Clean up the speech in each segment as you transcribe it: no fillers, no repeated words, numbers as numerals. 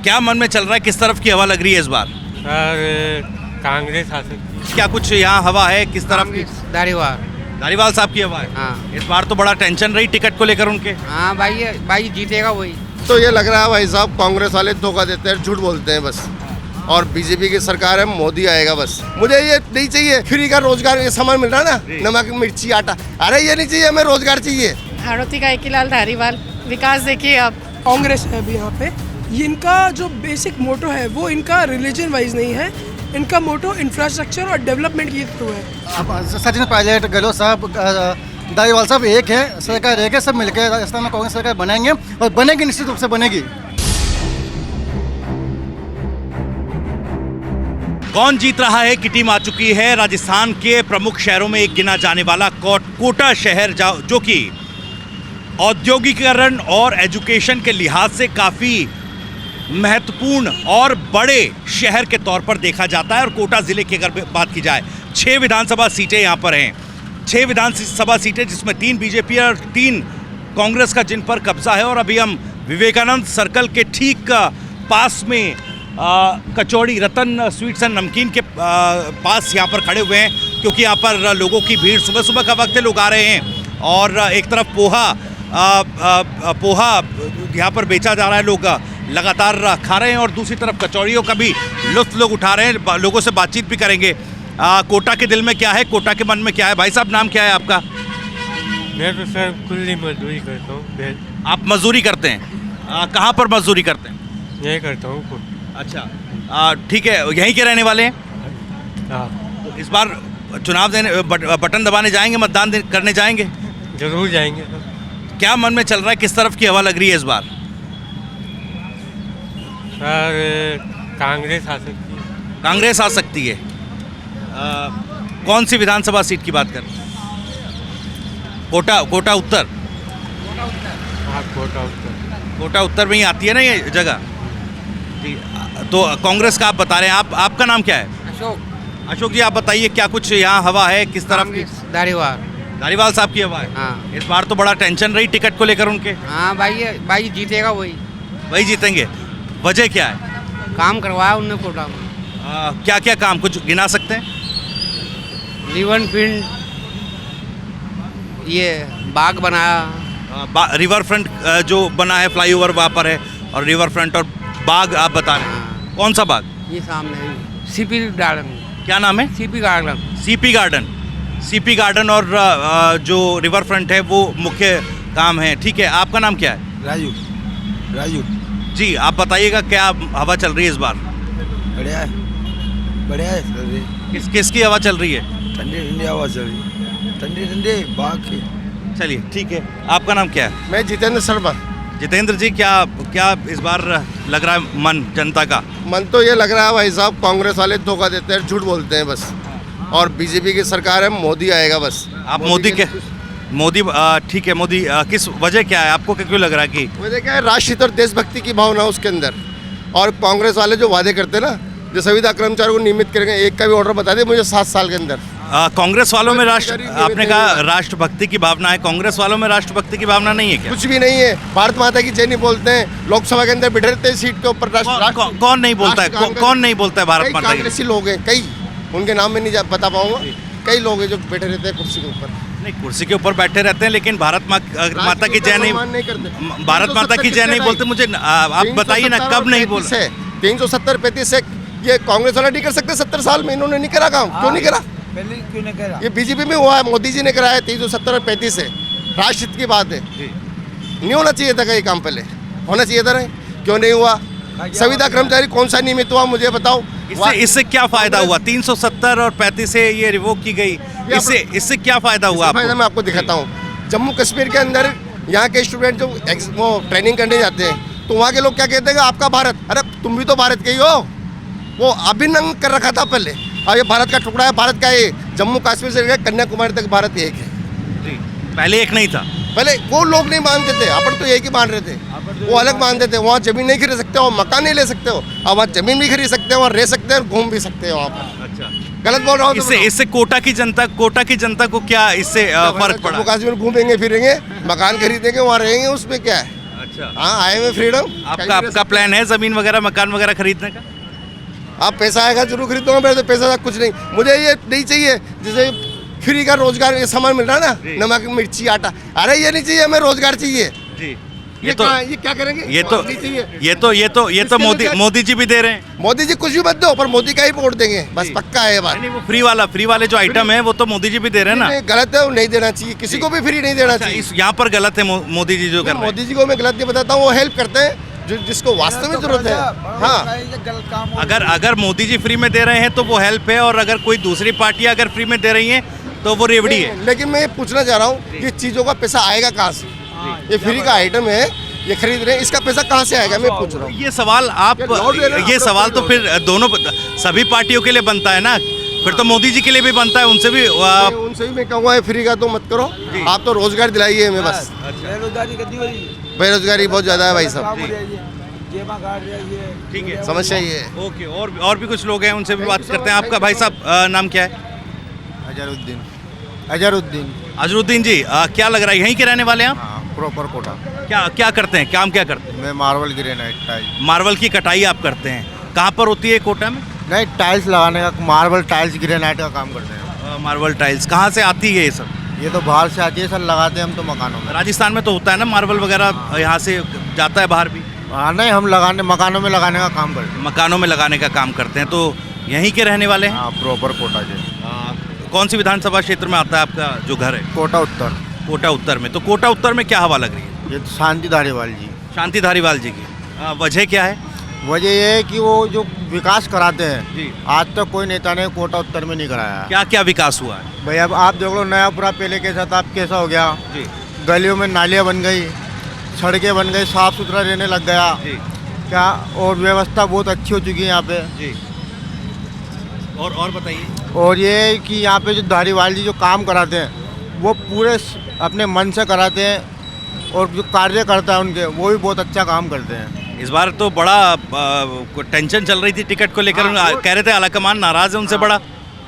क्या मन में चल रहा है, किस तरफ की हवा लग रही है इस बार? सर कांग्रेस आ सकती है। क्या कुछ यहाँ हवा है, किस तरफ की? दारीवार। धारीवाल साहब की हवा है। हाँ इस बार तो बड़ा टेंशन रही टिकट को लेकर उनके। हाँ भाई जीतेगा वही। तो ये लग रहा है भाई साहब कांग्रेस वाले धोखा देते हैं, झूठ बोलते हैं बस। और बीजेपी की सरकार है, मोदी आएगा बस। मुझे ये नहीं चाहिए फ्री का रोजगार, ये सामान मिल रहा है ना, नमक मिर्ची आटा, अरे ये नहीं चाहिए, हमें रोजगार चाहिए। हाड़ौती का एकीलाल धारीवाल। विकास देखिए आप, कांग्रेस है अभी यहाँ पे। इनका जो बेसिक मोटो है वो इनका रिलीजन वाइज नहीं है, इनका मोटो इंफ्रास्ट्रक्चर और डेवलपमेंट के थ्रू है। अब सचिन पायलट गहलोत साहब दारीवाल साहब एक है, सरकार एक है, सब मिलकर राजस्थान में कांग्रेस सरकार बनाएंगे और बनेगी, निश्चित रूप से बनेगी। कौन जीत रहा है की टीम आ चुकी है। राजस्थान के प्रमुख शहरों में एक गिना जाने वाला कोटा शहर जो कि औद्योगिकीकरण और एजुकेशन के लिहाज से काफ़ी महत्वपूर्ण और बड़े शहर के तौर पर देखा जाता है। और कोटा ज़िले की अगर बात की जाए, 6 विधानसभा सीटें यहाँ पर हैं। 6 विधानसभा सीटें जिसमें 3 बीजेपी और 3 कांग्रेस का जिन पर कब्जा है। और अभी हम विवेकानंद सर्कल के ठीक पास में कचौड़ी रतन स्वीट्स एंड नमकीन के पास यहाँ पर खड़े हुए हैं, क्योंकि यहाँ पर लोगों की भीड़, सुबह सुबह का वक्त है, लोग आ रहे हैं। और एक तरफ पोहा यहाँ पर बेचा जा रहा है, लोग लगातार खा रहे हैं, और दूसरी तरफ कचौड़ियों का भी लुत्फ लोग उठा रहे हैं। लोगों से बातचीत भी करेंगे। कोटा के दिल में क्या है, कोटा के मन में क्या है। भाई साहब, नाम क्या है आपका? मैं तो सर कुल्ली मजदूरी करता हूँ। आप मजदूरी करते हैं? कहाँ पर मजदूरी करते हैं? यही करता हूँ। अच्छा, ठीक है, यहीं के रहने वाले हैं? हाँ। तो इस बार चुनाव देने बटन दबाने जाएंगे, मतदान करने जाएंगे? जरूर जाएंगे सर। क्या मन में चल रहा है, किस तरफ की हवा लग रही है इस बार? सर कांग्रेस आ सकती है। कांग्रेस आ सकती है। कौन सी विधानसभा सीट की बात कर रहे हैं? कोटा उत्तर। हाँ, कोटा उत्तर। कोटा उत्तर में ही आती है ना ये जगह। जी, तो कांग्रेस का आप बता रहे हैं। आपका नाम क्या है? अशोक जी, आप बताइए, क्या कुछ यहाँ हवा है, किस तरफ की? दारीवार। धारीवाल साहब की हवा है। हाँ इस बार तो बड़ा टेंशन रही टिकट को लेकर उनके। हाँ भाई जीतेगा वही जीतेंगे। वजह क्या है? काम करवाया उनने कोटा में। क्या क्या काम, कुछ गिना सकते हैं? रिवर फ्रंट, ये बाग बनाया। रिवर फ्रंट जो बना है, फ्लाईओवर वहाँ पर है, और रिवर फ्रंट और बाग आप बता रहे हैं। हाँ। कौन सा बाग? ये सामने सीपी गार्डन। क्या नाम है? CP garden. सीपी गार्डन और जो रिवर फ्रंट है वो मुख्य काम है। ठीक है, आपका नाम क्या है? राजू जी, आप बताइएगा, क्या हवा चल रही है इस बार? बढ़िया है। किसकी हवा चल रही है? ठंडी हवा चल रही है, ठंडी बाग की। चलिए, ठीक है, आपका नाम क्या है? मैं जितेंद्र शर्मा। जितेंद्र जी, क्या इस बार लग रहा है मन जनता का? मन तो ये लग रहा है भाई साहब कांग्रेस वाले धोखा देते हैं, झूठ बोलते हैं बस। और बीजेपी की सरकार है, मोदी आएगा बस। आप मोदी ठीक है, मोदी किस वजह क्या है आपको, क्यों लग रहा है कि? वजह क्या है? राष्ट्रहित और देशभक्ति की भावना उसके अंदर। और कांग्रेस वाले जो वादे करते हैं ना, जो संविदा कर्मचारियों को नियमित करेंगे, एक का भी ऑर्डर बता दे मुझे 7 साल के अंदर। कांग्रेस वालों में आपने कहा राष्ट्रभक्ति की भावना है, कांग्रेस वालों में राष्ट्रभक्ति की भावना नहीं है क्या? कुछ भी नहीं है। भारत माता की जय नहीं बोलते हैं, लोकसभा के अंदर बैठे रहते हैं सीट के ऊपर। कौन नहीं बोलता है? कौन नहीं बोलता है भारत माता की? कांग्रेसी लोग हैं कई, उनके नाम में नहीं बता पाऊंगा। कई लोग हैं जो बैठे रहते हैं कुर्सी के ऊपर। नहीं, कुर्सी के ऊपर बैठे रहते हैं, लेकिन भारत माता की जय नहीं करते। भारत माता की जय नहीं बोलते। मुझे आप बताइए ना, कब नहीं बोल? 370-35 से ये कांग्रेस वाला नहीं कर सकते। 70 साल में इन्होंने नहीं करा काम। क्यों नहीं करा? क्यों नहीं करा? ये बीजेपी में हुआ है, मोदी जी ने कराया। 370 और 35 से राष्ट्रहित की बात है। नहीं होना चाहिए था ये काम, पहले होना चाहिए था। नहीं, क्यों नहीं हुआ? संविदा कर्मचारी कौन सा नियमित हुआ, मुझे बताओ। इससे क्या फायदा हुआ? 370 और 35 से ये रिवोक की गई, इससे क्या फायदा हुआ? फायदा मैं आपको दिखाता हूँ। जम्मू कश्मीर के अंदर यहाँ के स्टूडेंट जो वो ट्रेनिंग करने जाते हैं, तो वहाँ के लोग क्या कहते हैं? आपका भारत, अरे तुम भी तो भारत के ही हो। वो अभिन्न कर रखा था पहले। और ये भारत का टुकड़ा है, भारत का ये जम्मू कश्मीर से लेकर कन्याकुमारी तक भारत एक है। पहले एक नहीं था। पहले वो लोग नहीं मानते थे, अपन तो एक ही मान रहे थे। वो अलग मानते थे। वहाँ जमीन नहीं खरीद सकते हो, मकान नहीं ले सकते हो। अब वहाँ जमीन भी खरीद सकते हो, वहाँ रह सकते हैं और घूम भी सकते हो वहाँ पर। अच्छा, गलत बोल रहा हूँ? इससे कोटा की जनता को क्या इससे फर्क पड़ा? जम्मू कश्मीर घूमेंगे फिरेंगे, मकान खरीदेंगे, वहाँ रहेंगे, उसमें क्या है? अच्छा हाँ आए हुए फ्रीडम। आपका प्लान है जमीन वगैरह मकान वगैरह खरीदने का? आप पैसा आएगा जरूर खरीदूंगा, मेरे तो पैसा कुछ नहीं, मुझे ये नहीं चाहिए जैसे फ्री का रोजगार ये सामान मिल रहा है जी। ना, नमक मिर्ची आटा, अरे ये नहीं चाहिए, हमें रोजगार चाहिए। जी ये क्या करेंगे? ये तो नहीं चाहिए। ये तो इसके लिए मोदी जी भी दे रहे हैं। मोदी जी कुछ भी मत दो, पर मोदी का ही वोट देंगे, बस जी। पक्का है ये बात। नहीं, वो फ्री वाले जो आइटम है वो तो मोदी जी भी दे रहे हैं ना। नहीं, गलत है, वो नहीं देना चाहिए, किसी को भी फ्री नहीं देना अच्छा, चाहिए। इस यहाँ पर गलत है मोदी जी जो कर रहे हैं। मोदी जी को मैं गलत नहीं बताता हूँ, वो हेल्प करते हैं जिसको वास्तव में जरूरत है। हाँ अगर मोदी जी फ्री में दे रहे हैं तो वो हेल्प है, और अगर कोई दूसरी पार्टियां अगर फ्री में दे रही हैं तो वो रेवड़ी है। लेकिन मैं ये पूछना चाह रहा हूँ कि चीज़ों का पैसा आएगा कहाँ से? ये फ्री का आइटम है, ये खरीद रहे हैं, इसका पैसा कहाँ से आएगा, मैं पूछ रहा हूँ। ये सवाल ये सवाल तो फिर दोनों सभी पार्टियों के लिए बनता है ना, फिर तो मोदी जी के लिए भी बनता है, उनसे भी उनसे भी मैं कहूँगा ये फ्री का तो मत करो, आप तो रोजगार दिलाइए हमें बस। बेरोजगारी बहुत ज़्यादा है भाई साहब, ठीक है, समस्या ये है। ओके। और भी कुछ लोग हैं, उनसे भी बात करते हैं। आपका भाई साहब नाम क्या है? अजहरुद्दीन अजरुद्दीन जी, क्या लग रहा है यहीं के रहने वाले हैं आप? हाँ प्रॉपर कोटा। क्या करते हैं, काम क्या करते हैं? मैं मार्बल ग्रेनाइट टाइल्स, मार्बल की कटाई आप करते हैं, कहाँ पर होती है कोटा में? नहीं टाइल्स लगाने का, मार्बल टाइल्स ग्रेनाइट का काम करते हैं। मार्बल टाइल्स कहाँ से आती है ये सब? ये तो बाहर से आती है सर, लगाते हैं हम तो मकानों में। राजस्थान में तो होता है ना मार्बल वगैरह, यहाँ से जाता है बाहर भी? हाँ नहीं, हम मकानों में लगाने का काम करते हैं। मकानों में लगाने का काम करते हैं, तो यहीं के रहने वाले हैं? हाँ प्रॉपर कोटा जी। कौन सी विधानसभा क्षेत्र में आता है आपका जो घर है? कोटा उत्तर। कोटा उत्तर में। तो कोटा उत्तर में क्या हवा लग रही है? ये तो शांति धारीवाल जी। शांति धारीवाल जी की वजह क्या है? वजह ये है कि वो जो विकास कराते हैं जी। आज तक कोई नेता ने कोटा उत्तर में नहीं कराया है। क्या क्या विकास हुआ है? भाई अब आप देख लो, नया पूरा पहले कैसा था, अब कैसा हो गया। जी गलियों में नालियाँ बन गई, सड़कें बन गई, साफ सुथरा रहने लग गया जी क्या, और व्यवस्था बहुत अच्छी हो चुकी है यहाँ पे। जी। और बताइए। और ये कि यहाँ पे जो धारीवाल जी जो काम कराते हैं वो पूरे अपने मन से कराते हैं, और जो कार्य करता है उनके वो भी बहुत अच्छा काम करते हैं। इस बार तो बड़ा टेंशन चल रही थी टिकट को लेकर, कह रहे थे आलाकमान नाराज है उनसे बड़ा।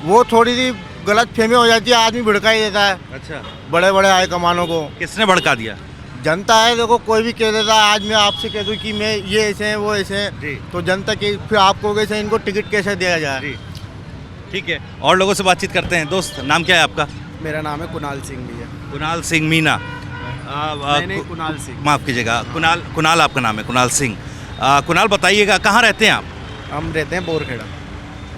वो थोड़ी सी गलत फहमी हो जाती है, आदमी भड़का ही देता है अच्छा, बड़े बड़े हाई कमानों को। किसने भड़का दिया? जनता है, देखो कोई भी कह देता है आज मैं आपसे कह दूँ कि मैं ये ऐसे हैं वो ऐसे जी। हैं, तो जनता की फिर आपको कैसे इनको टिकट कैसे दिया जाए। जी ठीक है, और लोगों से बातचीत करते हैं। दोस्त नाम क्या है आपका? मेरा नाम है कुणाल सिंह भैया। कुणाल सिंह मीना। नहीं, कुणाल सिंह। माफ़ कीजिएगा, कुणाल आपका नाम है, कुणाल सिंह। कुणाल बताइएगा कहाँ रहते हैं आप? हम रहते हैं बोरखेड़ा।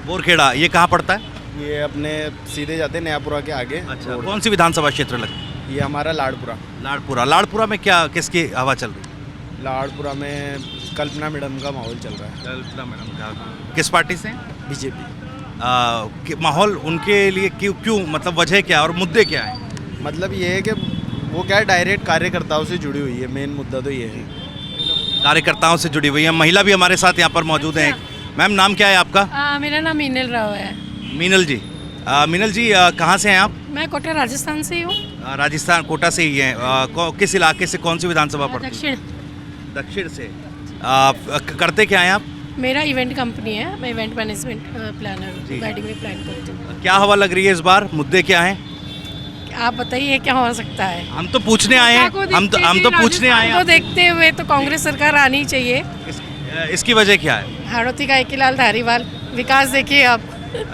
बोरखेड़ा, ये कहाँ पड़ता है? ये अपने सीधे जाते हैं नयापुरा के आगे। अच्छा, कौन सी विधानसभा क्षेत्र लगती है? ये हमारा लाड़पुरा। लाड़पुरा में क्या किसकी हवा चल रही है? लाड़पुरा में कल्पना मैडम का माहौल चल रहा है। कल्पना मैडम का। किस पार्टी से? बीजेपी। माहौल उनके लिए क्यों मतलब वजह क्या है और मुद्दे क्या है? मतलब ये है कि वो क्या है, डायरेक्ट कार्यकर्ताओं से जुड़ी हुई है, मेन मुद्दा तो ये है। कार्यकर्ताओं से जुड़ी हुई है। महिला भी हमारे साथ यहाँ पर मौजूद हैं। मैम नाम क्या है आपका? मेरा नाम मीनल राव है। मीनल जी, कहाँ से हैं आप? मैं कोटा राजस्थान से ही हूँ। राजस्थान कोटा से ही हैं। किस इलाके से, कौन सी विधानसभा पड़ती है? दक्षिण। दक्षिण से। करते क्या हैं आप? मेरा इवेंट कंपनी है, मैं इवेंट मैनेजमेंट प्लानर जी। वेडिंग में प्लान करती हूँ। क्या हवा लग रही है इस बार? मुद्दे क्या हैं? आप बताइए क्या हो सकता है? हम तो पूछने आए हैं, हम तो पूछने आए तो हैं। देखते हुए तो कांग्रेस सरकार आनी चाहिए। इसकी वजह क्या है? हाड़ौती का एक धारीवाल विकास देखिए आप।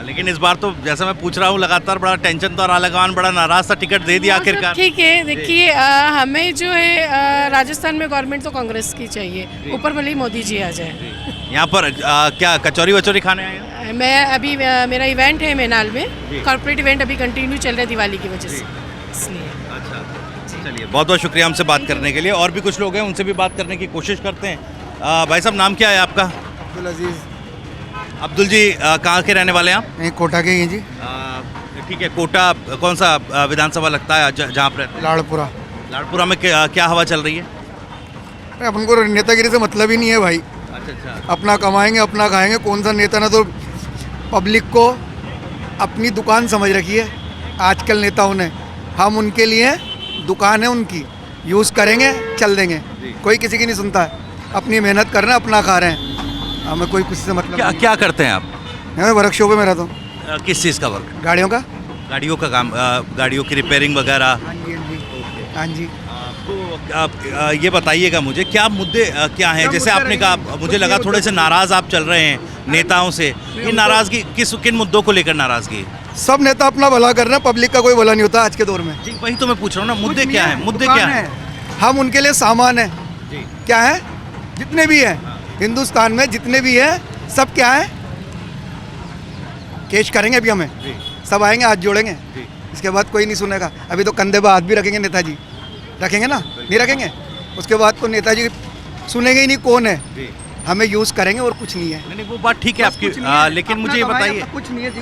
लेकिन इस बार तो जैसा मैं पूछ रहा हूँ लगातार बड़ा टेंशन था और आलाकमान बड़ा नाराज था, टिकट दे दिया आखिरकार। ठीक है, देखिए हमें जो है राजस्थान में गवर्नमेंट तो कांग्रेस की चाहिए, ऊपर भले ही मोदी जी आ जाए। यहाँ पर क्या कचौरी वचौरी खाने आए हैं? मैं अभी मेरा इवेंट है मेनाल में, कॉर्पोरेट इवेंट अभी कंटिन्यू चल रहा है दिवाली की वजह से, इसलिए। अच्छा, चलिए बहुत बहुत शुक्रिया हमसे बात करने के लिए। और भी कुछ लोग हैं, उनसे भी बात करने की कोशिश करते हैं। भाई साहब नाम क्या है आपका? अब्दुल अजीज़। अब्दुल जी, कहाँ के रहने वाले हैं आप? नहीं, कोटा के ही हैं जी। ठीक है, कोटा कौन सा विधानसभा लगता है जहाँ पर रहते हैं? लाड़पुरा। लाड़पुरा में क्या हवा चल रही है? अपन को नेतागिरी से मतलब ही नहीं है भाई। अच्छा, अपना कमाएंगे अपना खाएंगे, कौन सा नेता ने तो पब्लिक को अपनी दुकान समझ रखी है आजकल नेताओं ने। हम उनके लिए दुकान है उनकी, यूज़ करेंगे चल देंगे, कोई किसी की नहीं सुनता है। अपनी मेहनत कर रहे हैं, अपना खा रहे हैं, हमें कोई कुछ से मतलब क्या करते हैं आप? मैं वर्कशॉप में रहता हूँ। किस चीज़ का वर्क? गाड़ियों का। गाड़ियों का काम, गाड़ियों की रिपेयरिंग वगैरह। हाँ जी हाँ जी हाँ जी। तो तो आप ये बताइएगा मुझे क्या मुद्दे क्या हैं? जैसे आपने कहा मुझे लगा थोड़े से नाराज आप चल रहे हैं नेताओं से। ये नाराजगी किन मुद्दों को लेकर नाराजगी? सब नेता अपना भला कर रहे हैं, पब्लिक का कोई भला नहीं होता आज के दौर में। जी वही तो मैं पूछ रहा हूँ ना, मुद्दे क्या हैं? मुद्दे दुकान क्या हैं? हम उनके लिए सामान है। जी। क्या है? जितने भी हैं हिंदुस्तान में जितने भी हैं सब क्या है? केश करेंगे अभी हमें, सब आएंगे हाथ जोड़ेंगे, इसके बाद कोई नहीं सुनेगा। अभी तो कंधे पर हाथ भी रखेंगे नेताजी, रखेंगे ना? नहीं रखेंगे? उसके बाद तो नेताजी सुनेंगे ही नहीं कौन है, हमें यूज़ करेंगे और कुछ नहीं है। नहीं वो बात ठीक है आपकी, लेकिन मुझे ये बताइए। कुछ नहीं है जी।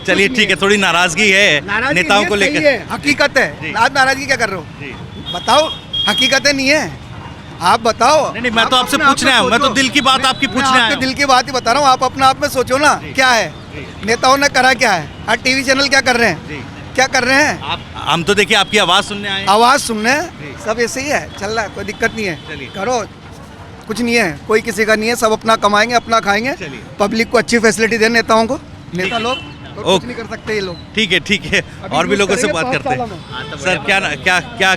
चलिए ठीक है, थोड़ी नाराजगी है नेताओं को लेकर। हकीकत है, आज नाराजगी क्या कर रहे हो? बताओ, हकीकतें नहीं है, आप बताओ। नहीं मैं तो आपसे पूछने आया हूँ, मैं तो दिल की बात आपकी पूछने आया हूँ। दिल की बात ही बता रहा हूँ, आप अपना आप में सोचो ना क्या है नेताओं ने करा, क्या है आज टीवी चैनल क्या कर रहे हैं, क्या कर रहे हैं? हम तो देखिए आपकी आवाज़ सुनने आए हैं। आवाज़ सुनने सब ऐसे ही है, चल रहा है, कोई दिक्कत नहीं है, करो, कुछ नहीं है, कोई किसी का नहीं है, सब अपना कमाएंगे अपना खाएंगे, पब्लिक को अच्छी फैसिलिटी दें नेताओं को, नेता लोग तो कुछ नहीं कर सकते ये लोग। ठीक है और भी लोगों से बात करते हैं। सर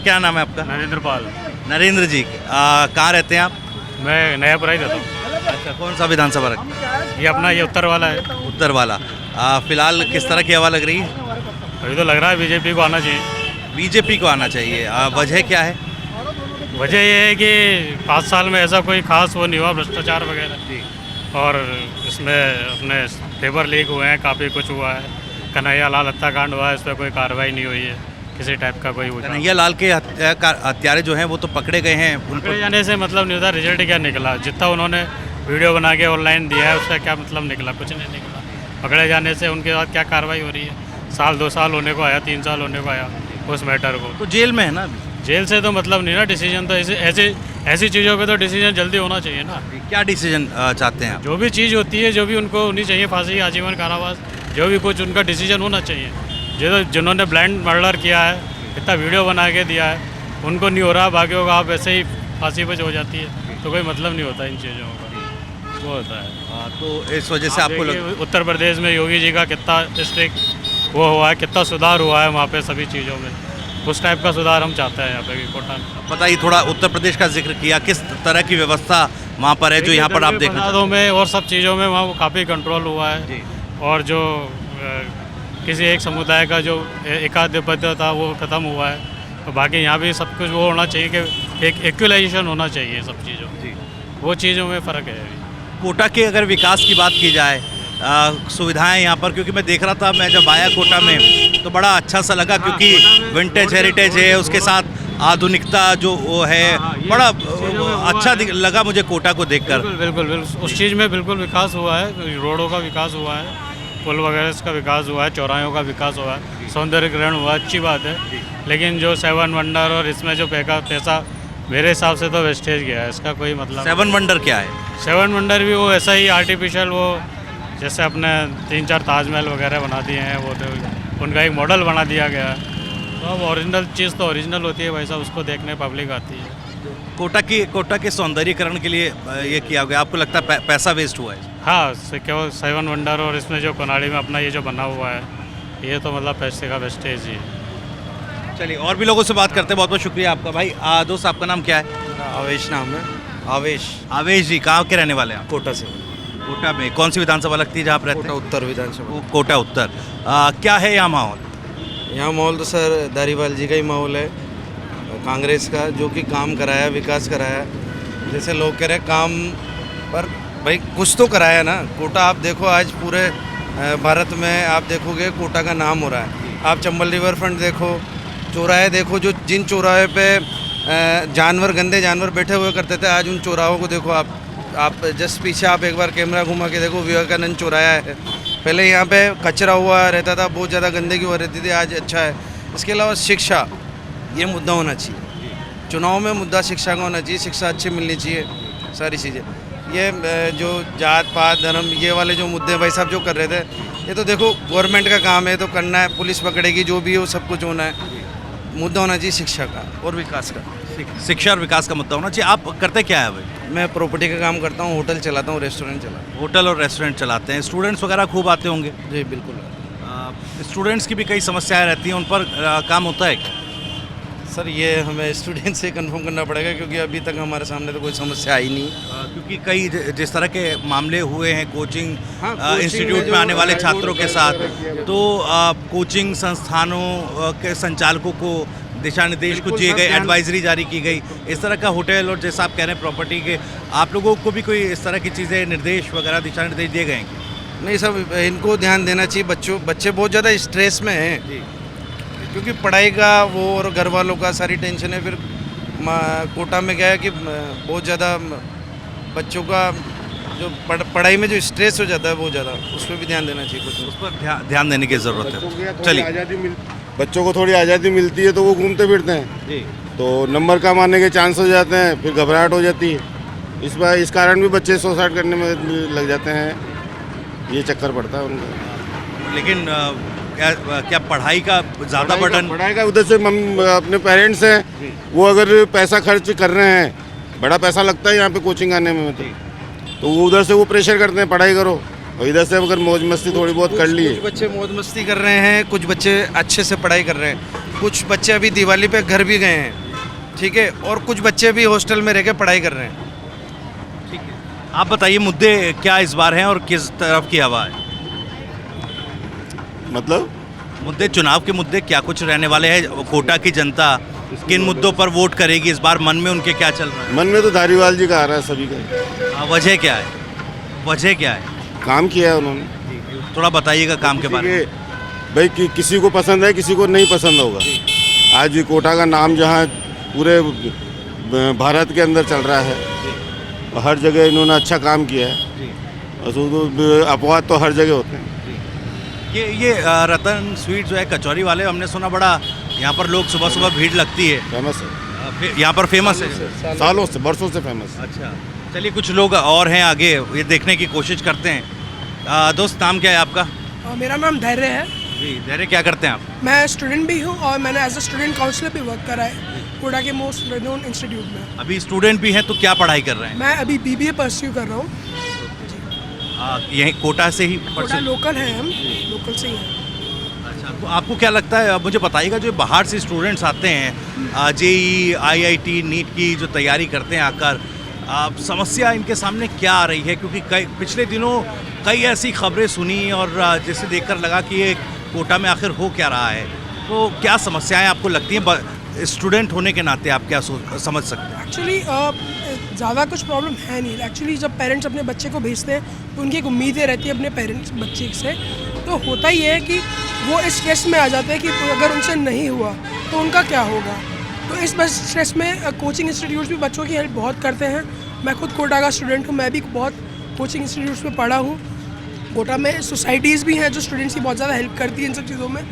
क्या नाम है आपका? नरेंद्र पाल। नरेंद्र जी, कहाँ रहते हैं आप? मैं नयापुरा ही रहता हूँ। अच्छा, कौन सा विधानसभा रख? ये अपना ये उत्तर वाला है। उत्तर वाला। फिलहाल किस तरह की हवा लग रही है? अभी तो लग रहा है बीजेपी को आना चाहिए। बीजेपी को आना चाहिए, वजह क्या है? वजह ये है कि 5 साल में ऐसा कोई खास वो नहीं हुआ, भ्रष्टाचार वगैरह, और इसमें अपने पेपर लीक हुए हैं, काफ़ी कुछ हुआ है। कन्हैया लाल हत्याकांड हुआ है, इस पर कोई कार्रवाई नहीं हुई है किसी टाइप का कोई। कन्हैया लाल के हत्यारे जो हैं वो तो पकड़े गए हैं, पकड़े जाने से मतलब नहीं होता, रिजल्ट क्या निकला? जितना उन्होंने वीडियो बना के ऑनलाइन दिया है उसका क्या मतलब निकला? कुछ नहीं निकला। पकड़े जाने से उनके बाद क्या कार्रवाई हो रही है? साल 2 साल होने को आया, 3 साल होने को आया उस मैटर को, तो जेल में है ना अभी। जेल से तो मतलब नहीं ना, डिसीजन तो ऐसी चीज़ों पे तो डिसीजन जल्दी होना चाहिए ना। क्या डिसीजन चाहते हैं आप? जो भी चीज़ होती है, जो भी उनको होनी चाहिए, फांसी, आजीवन कारावास, जो भी कुछ उनका डिसीजन होना चाहिए। जिन्होंने ब्लाइंड मर्डर किया है, इतना वीडियो बना के दिया है, उनको नहीं हो रहा, बाकी होगा आप ऐसे ही फांसी पे हो जाती है, तो कोई मतलब नहीं होता इन चीज़ों का, वो होता है। तो इस वजह से आपको उत्तर प्रदेश में योगी जी का कितना स्ट्रिक्ट वो हुआ है, कितना सुधार हुआ है वहाँ पे सभी चीज़ों में, उस टाइप का सुधार हम चाहते हैं यहाँ पे भी कोटा में। बताइए, थोड़ा उत्तर प्रदेश का जिक्र किया, किस तरह की व्यवस्था वहाँ पर है जो यहाँ पर आप देख रहे हैं? में और सब चीज़ों में वहाँ काफ़ी कंट्रोल हुआ है, और जो किसी एक समुदाय का जो एकाधिपत्य था वो ख़त्म हुआ है, तो बाकी यहाँ भी सब कुछ वो होना चाहिए कि एक इक्वलाइजेशन होना चाहिए सब चीज़ों, वो चीज़ों में फ़र्क है अभी। कोटा के अगर विकास की बात की जाए, सुविधाएं यहाँ पर, क्योंकि मैं देख रहा था, मैं जब आया कोटा में तो बड़ा अच्छा सा लगा, क्योंकि विंटेज हेरिटेज है, उसके साथ आधुनिकता जो वो है, बड़ा अच्छा लगा मुझे कोटा को देखकर। बिल्कुल उस चीज़ में बिल्कुल विकास हुआ है, रोडों का विकास हुआ है, पुल वगैरह का विकास हुआ है, चौराहों का विकास हुआ है, सौंदर्यीकरण हुआ, अच्छी बात है। लेकिन जो 7 वंडर और इसमें जो पैसा मेरे हिसाब से तो वेस्टेज गया है, इसका कोई मतलब। 7 वंडर क्या है? 7 वंडर भी वो ऐसा ही आर्टिफिशियल, वो जैसे अपने 3-4 ताजमहल वगैरह बना दिए हैं, वो तो उनका एक मॉडल बना दिया गया है। तो अब ओरिजिनल चीज़ तो ओरिजिनल होती है भाई साहब, उसको देखने पब्लिक आती है। कोटा के सौंदर्यीकरण के लिए ये किया गया, आपको लगता है पैसा वेस्ट हुआ है? हाँ, केवल 7 वंडर और इसमें जो कोनाड़ी में अपना ये जो बना हुआ है, ये तो मतलब पैसे का वेस्टेज ही है। चलिए और भी लोगों से बात करते हैं, बहुत बहुत शुक्रिया आपका। भाई दोस्त, आपका नाम क्या है? आवेश नाम है। आवेश जी, कहाँ के रहने वाले हैं आप? कोटा से। कोटा में कौन सी विधानसभा लगती है जहाँ आप रहते हैं? कोटा उत्तर विधानसभा। कोटा उत्तर। क्या है यहाँ माहौल? यहाँ माहौल तो सर धारीवाल जी का ही माहौल है, कांग्रेस का, जो कि काम कराया, विकास कराया। जैसे लोग कह रहे काम, पर भाई कुछ तो कराया ना। कोटा आप देखो, आज पूरे भारत में आप देखोगे कोटा का नाम हो रहा है। आप चंबल रिवर फ्रंट देखो, चौराहे देखो, जो जिन चौराहे पे जानवर, गंदे जानवर बैठे हुए करते थे, आज उन चौराहों को देखो। आप जस्ट पीछे आप एक बार कैमरा घुमा के देखो, विवेकानंद चौराहा है। पहले यहाँ पे कचरा हुआ रहता था, बहुत ज़्यादा गंदगी हो रहती थी, आज अच्छा है। इसके अलावा शिक्षा, ये मुद्दा होना चाहिए चुनाव में, मुद्दा शिक्षा का होना चाहिए, शिक्षा अच्छी मिलनी चाहिए, सारी चीज़ें। ये जो जात पात धर्म, ये वाले जो मुद्दे भाई साहब जो कर रहे थे, ये तो देखो गवर्नमेंट का काम है, तो करना है, पुलिस पकड़ेगी, जो भी हो सब कुछ होना है। मुद्दा होना चाहिए शिक्षा का और विकास का। शिक्षा और विकास का मुद्दा होना चाहिए। आप करते क्या है भाई? मैं प्रॉपर्टी का काम करता हूँ, होटल चलाता हूँ, रेस्टोरेंट चलाता हूँ। होटल और रेस्टोरेंट चलाते हैं। स्टूडेंट्स वगैरह खूब आते होंगे? जी बिल्कुल। स्टूडेंट्स की भी कई समस्याएं रहती हैं, उन पर काम होता है क्या? सर ये हमें स्टूडेंट से कंफर्म करना पड़ेगा क्योंकि अभी तक हमारे सामने तो कोई समस्या आई नहीं। क्योंकि कई जिस तरह के मामले हुए हैं कोचिंग हाँ, कोचिंग इंस्टीट्यूट में में जो आने वाले ब्लैकबोर्ड छात्रों के वगैरह साथ, किया गया। तो कोचिंग संस्थानों के संचालकों को दिशा निर्देश कुछ बिल्कुल दिए सब गए, ध्यान- एडवाइजरी जारी की गई। इस तरह का होटल और जैसा आप कह रहे हैं प्रॉपर्टी के, आप लोगों को भी कोई इस तरह की चीज़ें निर्देश वगैरह दिशा निर्देश दिए गए हैं? नहीं सब इनको ध्यान देना चाहिए। बच्चे बहुत ज़्यादा स्ट्रेस में हैं क्योंकि पढ़ाई का वो और घर वालों का सारी टेंशन है। फिर कोटा में क्या है कि बहुत ज़्यादा बच्चों का जो पढ़ाई में जो स्ट्रेस हो जाता है बहुत ज़्यादा, उस पर भी ध्यान देना चाहिए कुछ। उस पर ध्यान देने की ज़रूरत है। चलिए बच्चों को थोड़ी आज़ादी मिलती है तो वो घूमते फिरते हैं, जी, तो नंबर कम आने के चांस हो जाते हैं, फिर घबराहट हो जाती है। इस कारण भी बच्चे सुसाइड करने में लग जाते हैं, ये चक्कर पड़ता है उनको। लेकिन क्या पढ़ाई का ज़्यादा बर्डन? पढ़ाई का उधर से अपने पेरेंट्स हैं, वो अगर पैसा खर्च कर रहे हैं, बड़ा पैसा लगता है यहाँ पे कोचिंग आने में, तो वो उधर से वो प्रेशर करते हैं पढ़ाई करो, और इधर से अगर मौज मस्ती थोड़ी बहुत कर ली। कुछ बच्चे मौज मस्ती कर रहे हैं, कुछ बच्चे अच्छे से पढ़ाई कर रहे हैं, कुछ बच्चे अभी दिवाली पे घर भी गए हैं, ठीक है, और कुछ बच्चे भी हॉस्टल में रह के पढ़ाई कर रहे हैं। ठीक है, आप बताइए मुद्दे क्या इस बार हैं और किस तरफ की हवा है? मतलब मुद्दे, चुनाव के मुद्दे क्या कुछ रहने वाले हैं? कोटा की जनता किन मुद्दों पर वोट करेगी इस बार? मन में उनके क्या चल रहा है? मन में तो धारीवाल जी का आ रहा है सभी का। वजह क्या है? वजह क्या है? काम किया है उन्होंने, थोड़ा बताइएगा काम के बारे में। भाई किसी को पसंद है, किसी को नहीं पसंद होगा। आज कोटा का नाम जहाँ पूरे भारत के अंदर चल रहा है, हर जगह इन्होंने अच्छा काम किया है, और अपवाद तो हर जगह होते हैं। ये रतन स्वीट जो है कचौरी वाले, हमने सुना बड़ा यहाँ पर लोग सुबह सुबह भीड़ लगती है, फेमस है, यहाँ पर फेमस है, सालों से, बरसों से फेमस है। अच्छा, चलिए कुछ लोग और हैं आगे, ये देखने की कोशिश करते हैं। दोस्त नाम क्या है आपका? मेरा नाम धैर्य है। जी, धैर्य, क्या करते हैं आप? मैं स्टूडेंट भी हूँ और मैंने एज अ स्टूडेंट काउंसलर भी वर्क करा है कोटा के मोस्ट रेनोन इंस्टीट्यूट में। अभी स्टूडेंट भी हैं तो क्या पढ़ाई कर रहे हैं? मैं अभी BBA परस्यू कर रहा हूँ। यहीं कोटा से ही कोटा लोकल है, हम लोकल से ही हैं। अच्छा, तो आपको क्या लगता है, मुझे बताइएगा, जो बाहर से स्टूडेंट्स आते हैं JEE IIT नीट की जो तैयारी करते हैं आकर, समस्या इनके सामने क्या आ रही है? क्योंकि पिछले दिनों कई ऐसी खबरें सुनी और जिसे देखकर लगा कि ये कोटा में आखिर हो क्या रहा है। तो क्या समस्याएं आपको लगती हैं? स्टूडेंट होने के नाते आप क्या समझ सकते हैं? एक्चुअली ज़्यादा कुछ प्रॉब्लम है नहीं। एक्चुअली जब पेरेंट्स अपने बच्चे को भेजते हैं तो उनकी एक उम्मीदें रहती है अपने पेरेंट्स बच्चे से, तो होता ही है कि वो इस स्ट्रेस में आ जाते हैं कि अगर उनसे नहीं हुआ तो उनका क्या होगा। तो इस स्ट्रेस में कोचिंग इंस्टीट्यूट्स भी बच्चों की हेल्प बहुत करते हैं। मैं खुद कोटा का स्टूडेंट हूँ, मैं भी बहुत कोचिंग इंस्टीट्यूट्स में पढ़ा हूँ। कोटा में सोसाइटीज़ भी हैं जो स्टूडेंट्स की बहुत ज़्यादा हेल्प करती हैं इन सब चीज़ों में,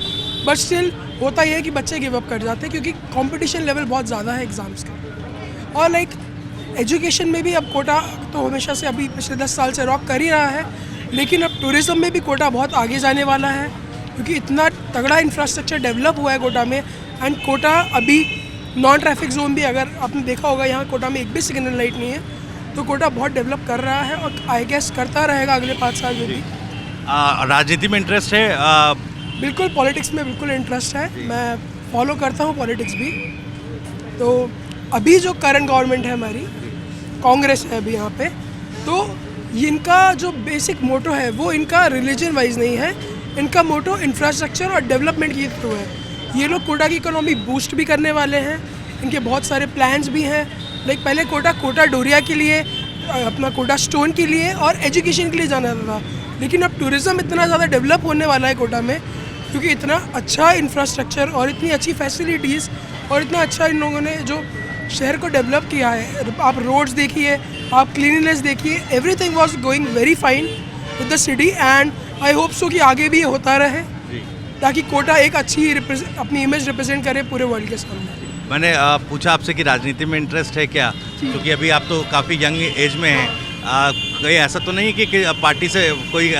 बट स्टिल होता ही है कि बच्चे गिव अप कर जाते हैं क्योंकि कंपटीशन लेवल बहुत ज़्यादा है एग्ज़ाम्स का। और लाइक एजुकेशन में भी अब कोटा तो हमेशा से अभी पिछले 10 साल से रॉक कर ही रहा है, लेकिन अब टूरिज़्म में भी कोटा बहुत आगे जाने वाला है क्योंकि इतना तगड़ा इंफ्रास्ट्रक्चर डेवलप हुआ है कोटा में। एंड कोटा अभी नॉन ट्रैफिक जोन भी, अगर आपने देखा होगा, यहाँ कोटा में एक भी सिग्नल लाइट नहीं है, तो कोटा बहुत डेवलप कर रहा है और आई गेस करता रहेगा अगले 5 साल में भी। राजनीति में इंटरेस्ट है? बिल्कुल, पॉलिटिक्स में बिल्कुल इंटरेस्ट है, मैं फॉलो करता हूँ पॉलिटिक्स भी। तो अभी जो करंट गवर्नमेंट है हमारी, कांग्रेस है अभी यहाँ पे, तो इनका जो बेसिक मोटो है वो इनका रिलीजन वाइज नहीं है, इनका मोटो इंफ्रास्ट्रक्चर और डेवलपमेंट के थ्रू है। ये लोग कोटा की इकोनॉमी बूस्ट भी करने वाले हैं, इनके बहुत सारे प्लान्स भी हैं। लाइक पहले कोटा डोरिया के लिए, अपना कोटा स्टोन के लिए और एजुकेशन के लिए जाना था, लेकिन अब टूरिज़्म इतना ज़्यादा डेवलप होने वाला है कोटा में क्योंकि इतना अच्छा इंफ्रास्ट्रक्चर और इतनी अच्छी फैसिलिटीज़ और इतना अच्छा इन लोगों ने जो शहर को डेवलप किया है। आप रोड्स देखिए, आप क्लीनलीनेस देखिए, everything was going very fine with the city and I hope so कि आगे भी ये होता रहे ताकि कोटा एक अच्छी अपनी इमेज रिप्रेजेंट करे पूरे वर्ल्ड के सामने। मैंने पूछा आपसे कि राजनीति में इंटरेस्ट है क्या, क्योंकि अभी आप तो काफ़ी यंग एज में हैं। कोई ऐसा तो नहीं कि पार्टी से कोई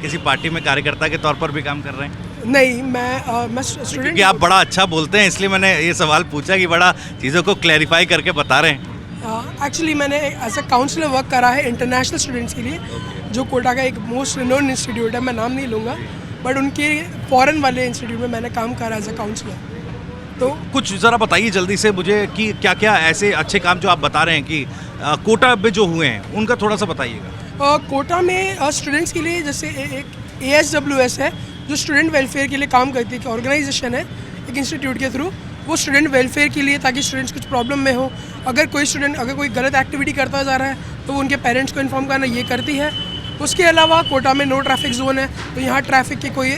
किसी पार्टी में कार्यकर्ता के तौर पर भी काम कर रहे हैं? नहीं, मैं स्टूडेंट। क्योंकि आप बड़ा अच्छा बोलते हैं इसलिए मैंने ये सवाल पूछा कि बड़ा चीज़ों को क्लैरिफाई करके बता रहे हैं। एक्चुअली मैंने एज अ काउंसलर वर्क करा है इंटरनेशनल स्टूडेंट्स के लिए, जो कोटा का एक मोस्ट रिनोन इंस्टीट्यूट है, मैं नाम नहीं लूँगा, बट उनके फॉरेन वाले इंस्टीट्यूट में मैंने काम करा एज अ काउंसलर। तो कुछ ज़रा बताइए जल्दी से मुझे कि क्या क्या ऐसे अच्छे काम जो आप बता रहे हैं कि कोटा में जो हुए हैं उनका थोड़ा सा बताइएगा। कोटा में स्टूडेंट्स के लिए जैसे एक ASWS है जो स्टूडेंट वेलफेयर के लिए काम करती है, एक ऑर्गेनाइजेशन है एक इंस्टीट्यूट के थ्रू, वो स्टूडेंट वेलफेयर के लिए, ताकि स्टूडेंट्स कुछ प्रॉब्लम में हो, अगर कोई गलत एक्टिविटी करता जा रहा है तो वो उनके पेरेंट्स को इन्फॉर्म करना, ये करती है। उसके अलावा कोटा में नो ट्रैफिक जोन है, तो यहाँ ट्रैफिक की कोई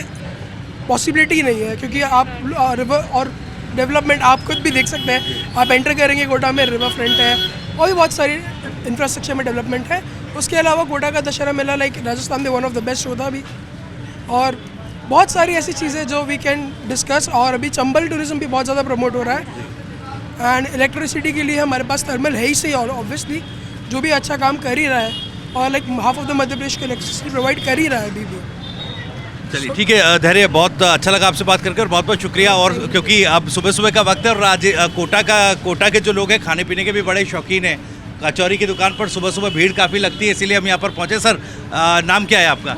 पॉसिबिलिटी नहीं है, क्योंकि आप रिवर और डेवलपमेंट आप खुद भी देख सकते हैं, आप एंटर करेंगे कोटा में रिवर फ्रंट है और भी बहुत सारी इंफ्रास्ट्रक्चर में डेवलपमेंट है। उसके अलावा कोटा का दशहरा मेला लाइक राजस्थान में वन ऑफ द बेस्ट होता भी, और बहुत सारी ऐसी चीज़ें जो वी कैन डिस्कस। और अभी चंबल टूरिज्म भी बहुत ज़्यादा प्रमोट हो रहा है, एंड इलेक्ट्रिसिटी के लिए हमारे पास थर्मल है ही सही, और ऑब्वियसली जो भी अच्छा काम कर ही रहा है, और like half of the Madhya Pradesh को इलेक्ट्रिसिटी प्रोवाइड कर ही रहा है अभी भी। चलिए ठीक है धैर्य, बहुत अच्छा लगा आपसे बात करके और बहुत बहुत शुक्रिया। और क्योंकि अब सुबह सुबह का वक्त है और कोटा के जो लोग हैं खाने पीने के भी बड़े शौकीन हैं, कचौरी की दुकान पर सुबह सुबह भीड़ काफ़ी लगती है, इसीलिए हम यहाँ पर पहुँचे। सर नाम क्या है आपका?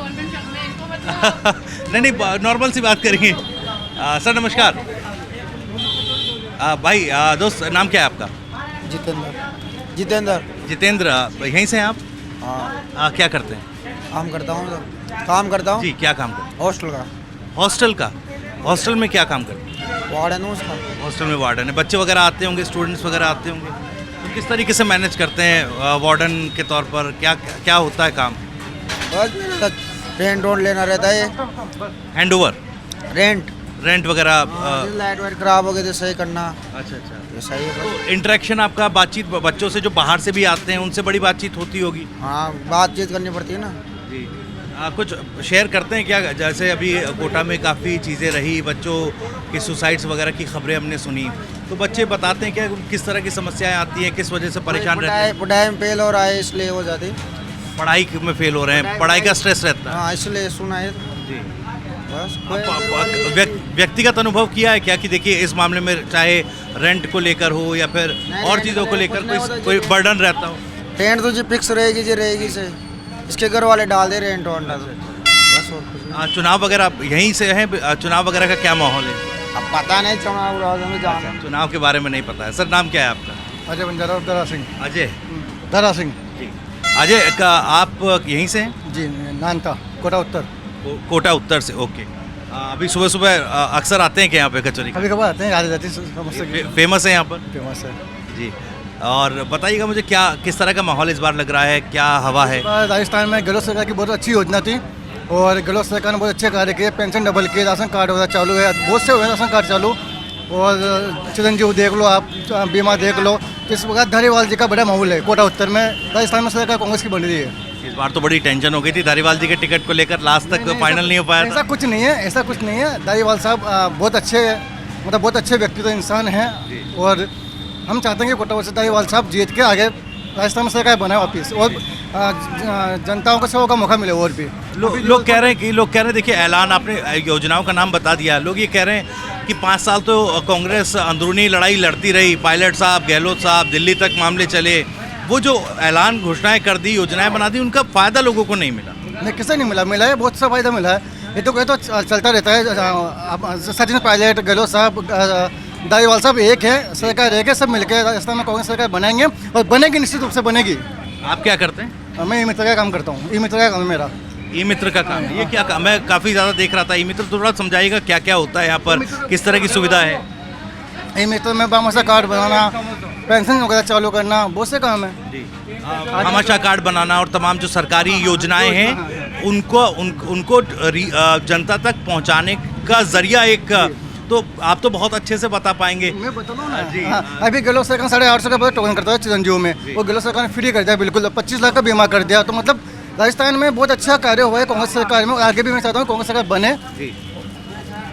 नहीं नॉर्मल सी बात करेंगे। सर नमस्कार। भाई दोस्त नाम क्या है आपका? जितेंद्र, यहीं से हैं आप? हाँ। क्या करते हैं? काम करता हूँ जी, क्या काम करते हैं? हॉस्टल का। हॉस्टल में क्या काम करते हैं? वार्डन हूँ उसका। हॉस्टल में वार्डन है, बच्चे वगैरह आते होंगे, स्टूडेंट्स वगैरह आते होंगे, तो किस तरीके से मैनेज करते हैं वार्डन के तौर पर? क्या होता है काम? बस रेंट लेना रहता है, हैंड ओवर रेंट वगैरह। लाइट वाइट खराब हो गई तो सही करना। अच्छा, ये सही है। तो इंटरेक्शन आपका, बातचीत बच्चों से जो बाहर से भी आते हैं उनसे बड़ी बातचीत होती होगी? हाँ, बातचीत करनी पड़ती है ना जी। कुछ शेयर करते हैं क्या? जैसे अभी कोटा में काफ़ी चीज़ें रही, बच्चों की सुसाइड्स वगैरह की खबरें हमने सुनी, तो बच्चे बताते हैं क्या किस तरह की समस्याएं आती हैं, किस वजह से परेशान रहते हैं? पढ़ाई में फेल हो रहा है इसलिए हो जाती। पढ़ाई में फेल हो रहे हैं, पढ़ाई का स्ट्रेस रहता है। हाँ, इसलिए सुना है जी। बस। व्यक्तिगत अनुभव किया है क्या कि देखिए इस मामले में चाहे रेंट को लेकर हो या फिर और चीज़ों को लेकर कोई बर्डन रहता हो? रेंट तो जी फिक्स रहेगी से, इसके घर वाले डाल दे रेंट और बस। और कुछ चुनाव वगैरह यहीं से है? चुनाव वगैरह का क्या माहौल है? अब पता नहीं, चुनाव चुनाव के बारे में नहीं पता है। सर नाम क्या है आपका? अजय बंजारा, दरा सिंह। अजय दरा सिंह जी। अजय का आप यहीं से हैं? जी, नानता, कोटा उत्तर। कोटा उत्तर से, ओके। अभी सुबह सुबह अक्सर आते हैं क्या यहाँ पे कचौरी? कभी कभार आते हैं, आ जाती है। फेमस है यहाँ पर? फेमस है जी। और बताइएगा मुझे किस तरह का माहौल इस बार लग रहा है, क्या हवा है? राजस्थान में गहलोत सरकार की बहुत अच्छी योजना थी और गहलोत सरकार ने बहुत अच्छे कार्य किए। पेंशन डबल किए, राशन कार्ड वगैरह चालू है, बहुत से हुए राशन कार्ड चालू, और चिरंजीव देख लो आप, बीमा देख लो। इस वक्त धारीवाल जी का बड़ा माहौल है कोटा उत्तर में। राजस्थान में सरकार कांग्रेस की बन रही है। इस बार तो बड़ी टेंशन हो गई थी धारीवाल जी के टिकट को लेकर, लास्ट तक फाइनल नहीं हो पाया था। ऐसा कुछ नहीं है। धारीवाल साहब बहुत अच्छे व्यक्तित्व इंसान हैं, और हम चाहते हैं कि कोटा से धारीवाल साहब जीत के आगे राजस्थान में सरकार बनाए वापिस, और जनताओं को सेवा का मौका मिले। और भी लोग कह रहे हैं देखिए ऐलान, आपने योजनाओं का नाम बता दिया, लोग ये कह रहे हैं कि 5 साल तो कांग्रेस अंदरूनी लड़ाई लड़ती रही, पायलट साहब, गहलोत साहब, दिल्ली तक मामले चले, वो जो ऐलान घोषणाएं कर दी, योजनाएं बना दी, उनका फ़ायदा लोगों को नहीं मिला। नहीं, किसे नहीं मिला है, बहुत सा फायदा मिला है। ये तो चलता रहता है। सचिन पायलट, गहलोत साहब, धारीवाल साहब एक है, सरकार एक है, सब मिलकर राजस्थान में कांग्रेस सरकार बनाएंगे, और बनेगी, निश्चित रूप से बनेगी। आप क्या करते हैं? मैं ई मित्र का काम करता हूँ। ई मित्र का काम है मेरा। ई मित्र का काम है, ये क्या काम? मैं काफ़ी ज़्यादा देख रहा था ई मित्र, थोड़ा समझाइएगा क्या क्या होता है यहाँ पर, किस तरह की सुविधा है? ई मित्र में भामाशाह कार्ड बनाना, पेंशन वगैरह चालू करना, बहुत से काम है जी। भामाशाह कार्ड बनाना और तमाम जो सरकारी योजनाएं हैं उनको जनता तक पहुंचाने का जरिया एक, तो आप तो बहुत अच्छे से बता पाएंगे। मैं बताऊँ ना जी। अभी गहलोत सरकार 850 का टोकन करता है चिरंजीव में, वो गहलोत सरकार ने फ्री कर दिया, बिल्कुल 25 लाख का बीमा कर दिया। तो मतलब राजस्थान में बहुत अच्छा कार्य हुआ है कांग्रेस सरकार में, और आगे भी मैं चाहता हूँ कांग्रेस सरकार बने।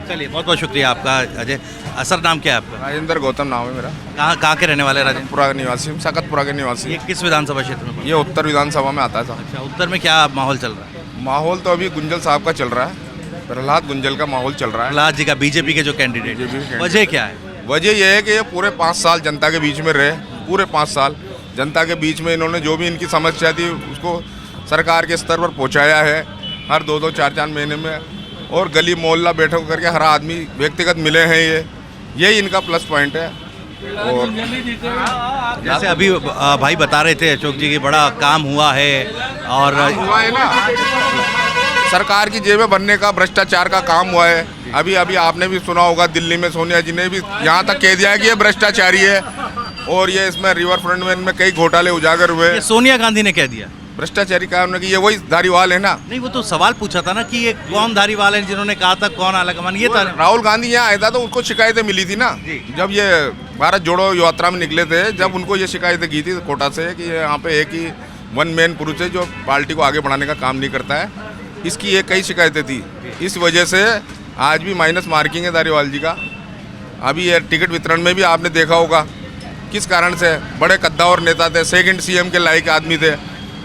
चलिए बहुत बहुत शुक्रिया आपका अजय। सर नाम क्या है आपका? राजेंद्र गौतम नाम है मेरा। कहाँ के रहने वाले राजेंद्र? पुरा के निवासी, सकतपुरा के निवासी। ये किस विधानसभा क्षेत्र में? ये उत्तर विधानसभा में आता है साहब। अच्छा, उत्तर में क्या माहौल चल रहा है? माहौल तो अभी गुंजल साहब का चल रहा है, प्रहलाद गुंजल का माहौल चल रहा है। प्रहलाद जी का, बीजेपी के जो कैंडिडेट, वजह क्या है? वजह यह है कि ये पूरे 5 साल जनता के बीच में रहे, पूरे 5 साल जनता के बीच में इन्होंने जो भी इनकी समस्या थी उसको सरकार के स्तर पर पहुंचाया है, हर 2-2, 4-4 महीने में, और गली मोहल्ला बैठक करके हर आदमी व्यक्तिगत मिले हैं ये, यही इनका प्लस पॉइंट है। और जैसे अभी भाई बता रहे थे अशोक जी कि बड़ा काम हुआ है और हुआ है ना, सरकार की जेबें भरने का, भ्रष्टाचार का काम हुआ है। अभी अभी आपने भी सुना होगा, दिल्ली में सोनिया जी ने भी यहाँ तक कह दिया है कि ये भ्रष्टाचारी है, और ये इसमें रिवर फ्रंट में इनमें कई घोटाले उजागर हुए। ये सोनिया गांधी ने कह दिया भ्रष्टाचारी का उन्होंने कि ये वही धारीवाल है ना। नहीं, वो तो सवाल पूछा था ना कि ये कौन धारीवाल है जिन्होंने कहा था कौन आला कमान, ये था। राहुल गांधी यहाँ आया था तो उसको शिकायतें मिली थी ना, जब ये भारत जोड़ो यात्रा में निकले थे, जब उनको ये शिकायतें की थी कोटा से कि यहाँ पे एक ही वन मैन पुरुष है जो पार्टी को आगे बढ़ाने का काम नहीं करता है, इसकी ये कई शिकायतें थी। इस वजह से आज भी माइनस मार्किंग है धारीवाल जी का। अभी ये टिकट वितरण में भी आपने देखा होगा किस कारण से, बड़े कद्दावर नेता थे, सेकंड सीएम के लायक आदमी थे,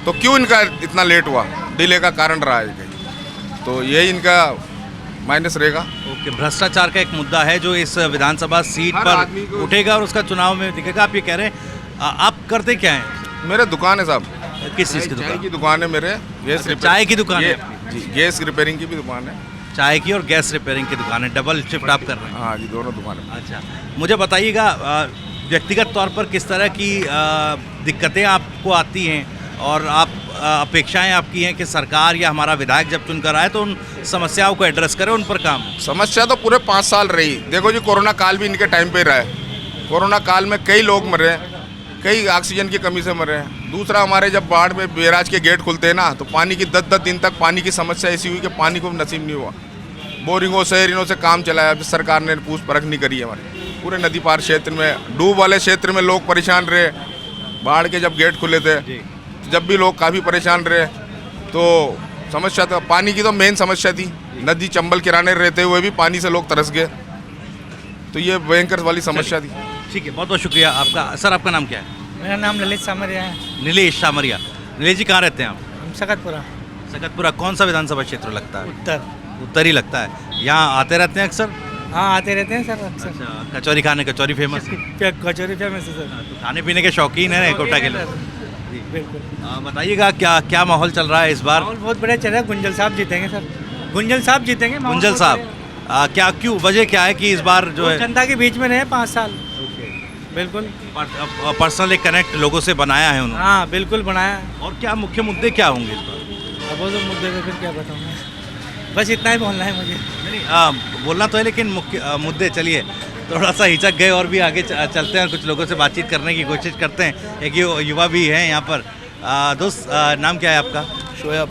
तो क्यों इनका इतना लेट हुआ, डिले का कारण रहा है कहीं, तो यही इनका माइनस रहेगा। ओके, भ्रष्टाचार का एक मुद्दा है जो इस विधानसभा सीट पर उठेगा और उसका चुनाव में दिखेगा। आप ये कह रहे हैं, आप करते क्या हैं? मेरे दुकान है साहब। किस चीज़ की चाय दुकान? की दुकान है मेरे, गैस चाय की दुकान है? जी, गैस रिपेयरिंग की भी दुकान है। चाय की और गैस रिपेयरिंग की दुकान है, डबल शिफ्ट आप कर रहे हैं? हाँ जी, दोनों दुकान है। अच्छा, मुझे बताइएगा व्यक्तिगत तौर पर किस तरह की दिक्कतें आपको आती हैं और आप अपेक्षाएं आपकी हैं कि सरकार या हमारा विधायक जब चुनकर आए तो उन समस्याओं को एड्रेस करे, उन पर काम? समस्या तो पूरे 5 साल रही। देखो जी, कोरोना काल भी इनके टाइम पे रहा है। कोरोना काल में कई लोग मरे, कई ऑक्सीजन की कमी से मरे। दूसरा, हमारे जब बाढ़ में बैराज के गेट खुलते हैं ना, तो पानी की 10-10 दिन तक पानी की समस्या ऐसी हुई कि पानी को नसीब नहीं हुआ। बोरिंगों से इनों से काम चलाया, सरकार ने पूछ परख नहीं करी है। हमारे पूरे नदी पार क्षेत्र में, डूब वाले क्षेत्र में लोग परेशान रहे। बाढ़ के जब गेट खुले थे, जब भी लोग काफ़ी परेशान रहे, तो समस्या था पानी की, तो मेन समस्या थी। नदी चंबल किराने रहते हुए भी पानी से लोग तरस गए, तो ये भयंकर वाली समस्या थी। ठीक है, बहुत बहुत शुक्रिया आपका। सर, आपका नाम क्या है? मेरा नाम ललित सामरिया है। नीलेश सामरिया। नीलेश जी, कहाँ रहते हैं आप? हम सकतपुरा। सकतपुरा कौन सा विधानसभा क्षेत्र लगता है? उत्तर। उत्तर ही लगता है। यहाँ आते रहते हैं अक्सर? हाँ, आते रहते हैं सर अक्सर। अच्छा, कचौरी खाने, कचौरी फेमस है? कचौरी फेमस है सर। तो खाने पीने के शौकीन है कोटा के लोग? बिल्कुल। बताइएगा क्या क्या माहौल चल रहा है इस बार? माहौल बहुत बढ़िया चल रहा है। गुंजल साहब जीतेंगे सर, गुंजल साहब जीतेंगे। गुंजल साहब, क्या क्यों, वजह क्या है कि इस बार जो है जनता के बीच में रहे 5 साल? बिल्कुल। पर्सनल एक कनेक्ट लोगों से बनाया है उन्होंने? हाँ, बिल्कुल बनाया। और क्या मुख्य मुद्दे क्या होंगे इस बार? अब वो तो मुद्दे पे फिर क्या बताऊँ, बस इतना ही बोलना है मुझे। नहीं, बोलना तो है, लेकिन मुख्य मुद्दे, चलिए थोड़ा सा हिचक गए और भी आगे चलते हैं, कुछ लोगों से बातचीत करने की कोशिश करते हैं। एक युवा भी है यहाँ पर। दोस्त, नाम क्या है आपका? शोएब।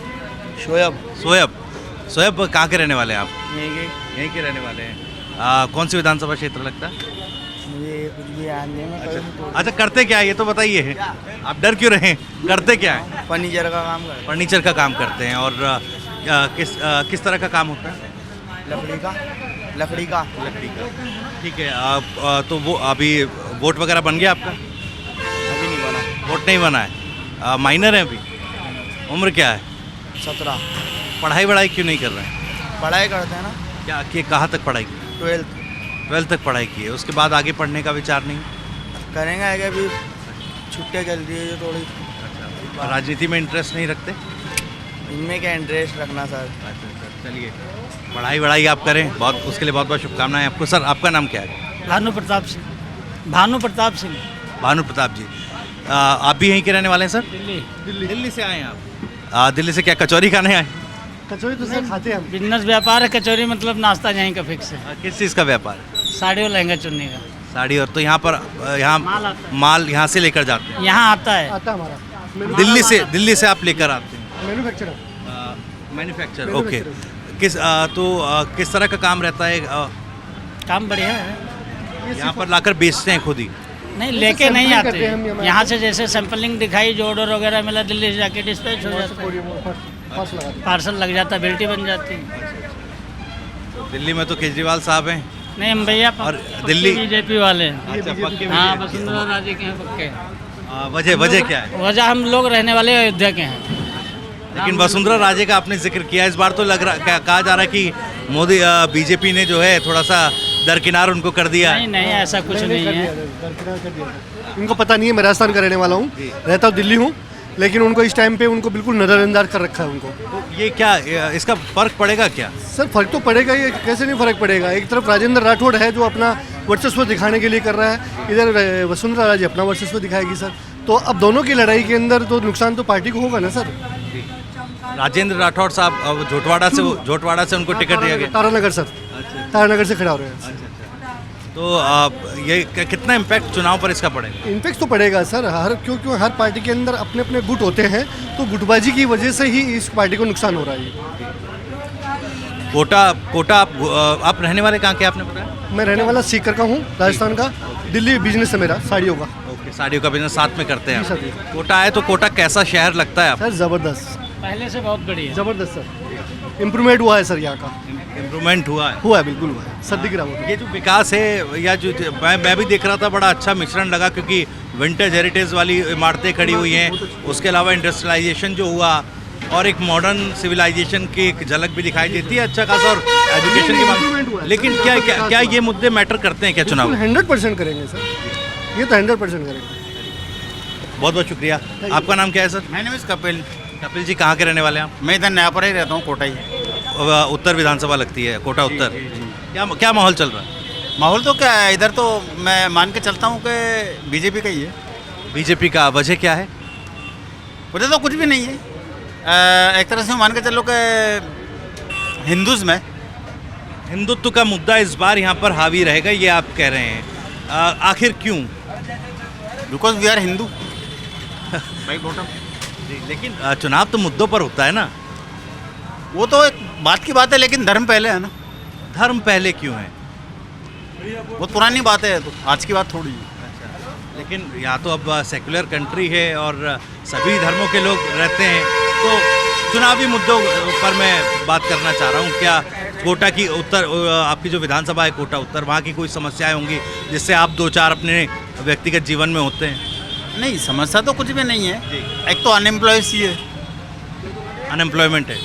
शोएब। सोएब। सोएब, कहाँ के रहने वाले हैं आप? यहीं के रहने वाले हैं। कौन सी विधानसभा क्षेत्र लगता है? मुझे कुछ भी याद नहीं है। अच्छा, करते क्या है ये तो बताइए, आप डर क्यों रहे? करते क्या है? फर्नीचर का काम कर। फर्नीचर का काम करते हैं। और किस तरह का काम होता है? लकड़ी का। ठीक है। तो वो अभी वोट वगैरह बन गया आपका? अभी नहीं बना। वोट नहीं बना है? माइनर है अभी? उम्र क्या है? 17। पढ़ाई क्यों नहीं कर रहे हैं? पढ़ाई करते हैं ना। क्या कि कहाँ तक पढ़ाई की? 12th तक पढ़ाई की है, उसके बाद आगे पढ़ने का विचार नहीं? करेंगे आगे, अभी छुट्टियाँ चल रही है जो थोड़ी। अच्छा, राजनीति में इंटरेस्ट नहीं रखते? इनमें क्या इंटरेस्ट रखना सर। अच्छा, चलिए पढ़ाई आप करें, बहुत उसके लिए बहुत बहुत शुभकामनाएं आपको। सर, आपका नाम क्या है? भानु प्रताप सिंह। भानु प्रताप सिंह। भानु प्रताप जी, आप भी यहीं के रहने वाले हैं सर? दिल्ली से आए हैं आप? दिल्ली से क्या कचौरी खाने आए? कचौरी तो सर खाते हैं। बिजनेस व्यापार है, कचौरी मतलब नाश्ता यहीं का फिक्स है। किस चीज़ का व्यापार है? साड़ी और लहंगा चुनने का। साड़ी, और तो यहाँ पर माल यहाँ से लेकर जाते हैं? यहाँ आता है हमारा दिल्ली से आप लेकर आते हैं? मैन्युफैक्चर। ओके। किस तरह का काम रहता है? काम बढ़िया है। यहाँ पर लाकर बेचते हैं खुद ही? नहीं, लेके नहीं आते। यहाँ से जैसे सैंपलिंग दिखाई, जो ऑर्डर वगैरह मिला, दिल्ली से जाके डिस्पैच हो जाता है, पार्सल लग जाता है, बिल्टी बन जाती है। दिल्ली में तो केजरीवाल साहब हैं? नहीं, हम भैया और दिल्ली बीजेपी वाले हैं। अच्छा, पक्के? हाँ, वसुंधरा राजे के हैं पक्के। वजह क्या है? वजह हम लोग रहने वाले अयोध्या के हैं। लेकिन वसुंधरा राजे का आपने जिक्र किया, इस बार तो लग रहा, कहा जा रहा है कि मोदी बीजेपी ने जो है थोड़ा सा दरकिनार उनको कर दिया। नहीं, ऐसा कुछ नहीं है। इनको पता नहीं है, मैं राजस्थान का रहने वाला हूँ, रहता हूँ दिल्ली हूँ, लेकिन उनको इस टाइम पे उनको बिल्कुल नज़रअंदाज कर रखा है उनको। तो ये क्या, इसका फर्क पड़ेगा क्या? सर, फर्क तो पड़ेगा ही, कैसे नहीं फर्क पड़ेगा। एक तरफ राजेंद्र राठौड़ है जो अपना वर्चस्व दिखाने के लिए कर रहा है, इधर वसुंधरा राजे अपना वर्चस्व दिखाएगी सर। तो अब दोनों की लड़ाई के अंदर तो नुकसान तो पार्टी को होगा ना सर। राजेंद्र राठौड़ साहब अब झोटवाड़ा से उनको टिकट दिया गया। तारानगर सर, तारानगर से खड़ा हो रहे हैं। तो ये कितना इम्पैक्ट चुनाव पर इसका पड़ेगा? इम्पैक्ट तो पड़ेगा सर, क्योंकि हर पार्टी के अंदर अपने अपने गुट होते हैं, तो गुटबाजी की वजह से ही इस पार्टी को नुकसान हो रहा है। कोटा आप रहने वाले कहाँ के आपने बताया? मैं रहने वाला सीकर का हूँ, राजस्थान का। दिल्ली बिजनेस है मेरा, साड़ियों का। ओके, साड़ियों का बिजनेस साथ में करते हैं जी सर, जी। कोटा आए तो कोटा कैसा शहर लगता है आपको? सर ज़बरदस्त, पहले से बहुत बढ़िया, ज़बरदस्त सर। इम्प्रूवमेंट हुआ है सर, यहाँ का इम्प्रूवमेंट हुआ है? हुआ है, बिल्कुल हुआ है सर, दिख रहा है। ये जो विकास है या जो मैं भी देख रहा था, बड़ा अच्छा मिश्रण लगा, क्योंकि विंटेज हेरिटेज वाली इमारतें खड़ी हुई हैं, उसके अलावा इंडस्ट्रियलाइजेशन जो हुआ और एक मॉडर्न सिविलाइजेशन की एक झलक भी दिखाई देती है अच्छा खासा, और एजुकेशन के मामले। लेकिन क्या ये मुद्दे मैटर करते हैं क्या चुनाव? 100% करेंगे सर, ये तो 100% करेंगे। बहुत बहुत शुक्रिया। आपका नाम क्या है सर? मैंने मिस कपिल। कपिल जी, कहाँ के रहने वाले हैं आप? मैं इधर नया पर ही रहता हूँ, कोटा ही। उत्तर विधानसभा लगती है, कोटा उत्तर। क्या माहौल चल रहा है? माहौल तो क्या है इधर, तो मैं मान के चलता हूँ कि बीजेपी का ही है। बीजेपी का वजह क्या है? वजह तो कुछ भी नहीं है, एक तरह से मान के चलो कि हिंदुत्व का मुद्दा इस बार यहाँ पर हावी रहेगा, ये आप कह रहे हैं। आखिर क्यों? Because we are Hindu. लेकिन चुनाव तो मुद्दों पर होता है ना। वो तो एक बात की बात है, लेकिन धर्म पहले है ना। धर्म पहले क्यों है? बहुत पुरानी बात है, तो आज की बात थोड़ी है। लेकिन यहाँ तो अब सेक्युलर कंट्री है और सभी धर्मों के लोग रहते हैं, तो चुनावी मुद्दों पर मैं बात करना चाह रहा हूँ। क्या कोटा की उत्तर, आपकी जो विधानसभा है कोटा उत्तर, वहाँ की कोई समस्याएं होंगी जिससे आप दो चार अपने व्यक्तिगत जीवन में होते हैं? नहीं, समस्या तो कुछ भी नहीं है। एक तो अनएम्प्लॉयसी है, अनएम्प्लॉयमेंट है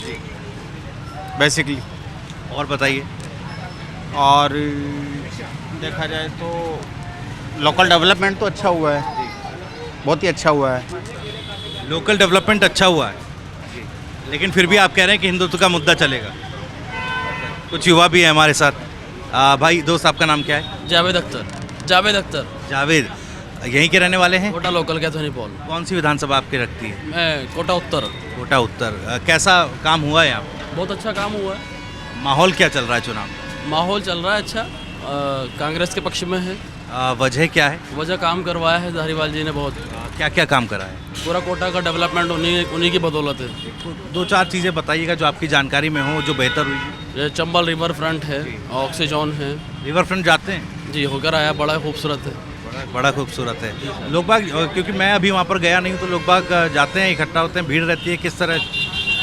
बेसिकली। और बताइए। और देखा जाए तो लोकल डेवलपमेंट तो अच्छा हुआ है, बहुत ही अच्छा हुआ है। लोकल डेवलपमेंट अच्छा हुआ है, लेकिन फिर भी आप कह रहे हैं कि हिंदुत्व का मुद्दा चलेगा। कुछ युवा भी है हमारे साथ। भाई दोस्त, आपका नाम क्या है? जावेद अख्तर। जावेद अख्तर। जावेद, यहीं के रहने वाले हैं? कोटा लोकल का ध्वनि पॉल। कौन सी विधानसभा आपकी रखती है? मैं कोटा उत्तर। कोटा उत्तर। कैसा काम हुआ है यहाँ? बहुत अच्छा काम हुआ है। माहौल क्या चल रहा है चुनाव? माहौल चल रहा है अच्छा, कांग्रेस के पक्ष में है। वजह क्या है? वजह काम करवाया है धारीवाल जी ने बहुत। क्या क्या काम करा है? पूरा कोटा का डेवलपमेंट उन्हीं की बदौलत है। दो चार चीज़ें बताइएगा जो आपकी जानकारी में हो, जो बेहतर हुई। ये चंबल रिवर फ्रंट है, ऑक्सीजन है। रिवर फ्रंट जाते हैं? जी, होकर आया, बड़ा खूबसूरत है। बड़ा खूबसूरत है। लोग बाग, क्योंकि मैं अभी वहाँ पर गया नहीं, तो लोग बाग जाते हैं, इकट्ठा होते हैं, भीड़ रहती है, किस तरह?